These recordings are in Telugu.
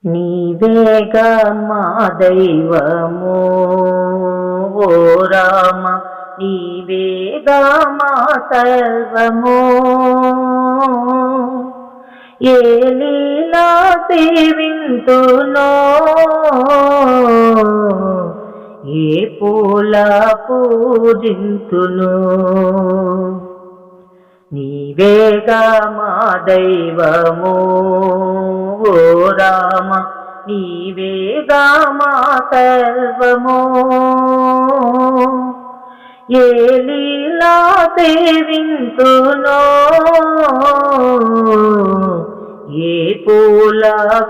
నీవేగా మా దైవము ఓ రామ, నీవేగా మా సర్వము. ఏ లీలా సేవింతునో, ఏ పూల పూజింతును. నీవేగా మా దైవము ఓ రామ, నీవేగా మా సర్వము. ఏ లీలా సేవింతునో, ఏ పూల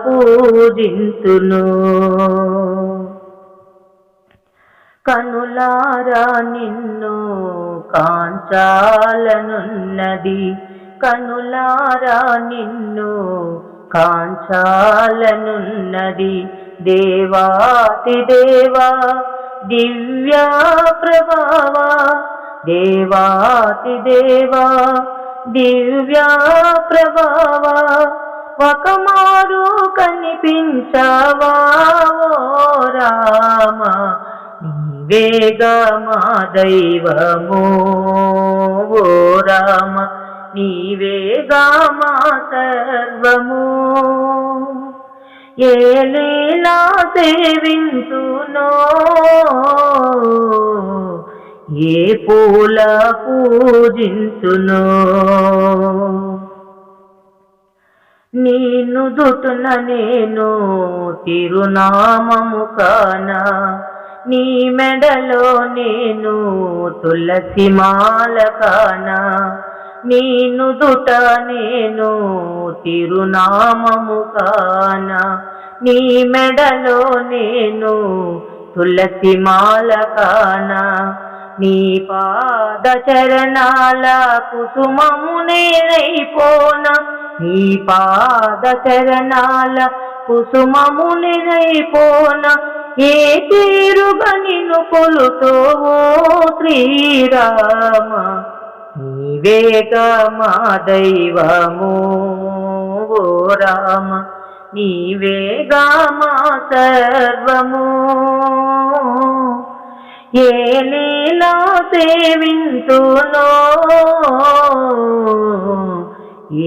పూజింతును. కనులారా నిన్ను కాంచాలనున్నది, కనులారా నిన్ను కాంచాలనున్నది. దేవాతి దేవా దివ్య ప్రభావ, దేవాతి దేవా దివ్య ప్రభావ. ఒకమారు కనిపించావా ఓ రామ, నీవేగా మా దైవము ఓ రామ, నీవేగా మా సర్వము. ఏ లీలా సేవింతునో, ఏ పూల పూజింతునో. నీ నుదుటున నేను తిరునామము కానా, నీ మెడలో నేను తులసి మాల కానా. నీ నుదుట నేను తిరునామము కానా, నీ మెడలో నేను తులసి మాల కానా. నీ పాద చరణాల కుసుమము నేనైపోనా, నీ పాద చరణాల కుసుమము నేనైపోనా. ఏ తీరుగా నిన్ను కొలుతోవో శ్రీరామ, నీవేగా మా దైవము ఓ రామ, నీవేగా మా సర్వము. ఏ లీలా సేవింతునో,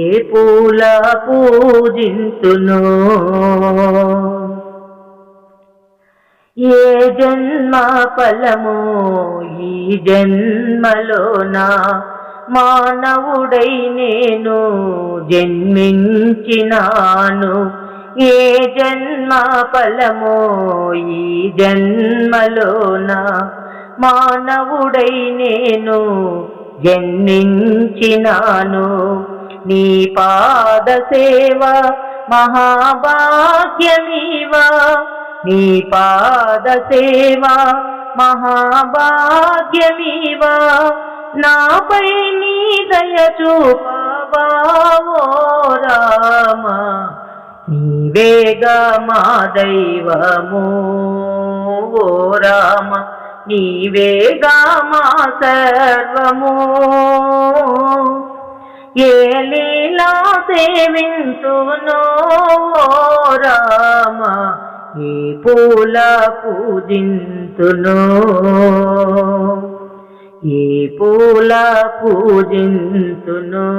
ఏ పూల పూజింతునో. ఏ జన్మ ఫలమో ఈ జన్మలోనా, మానవుడై నేను జన్మించినాను. ఏ జన్మ ఫలమో ఈ జన్మలోన, మానవుడై నేను జన్మించినాను. నీ పాద సేవ మహాభాగ్యమీవా, నీ పాద సేవ మహాభాగ్యమీవా. నాపై నీ దయ చూపవా ఓ రామ, నీవేగా మా దైవము ఓ రామ, నీవేగా మా సర్వము. ఏ లీలా సేవింతునో ఓ రామ, ఏ పూల పూజింతునో, ఏ పూల పూజింతునో.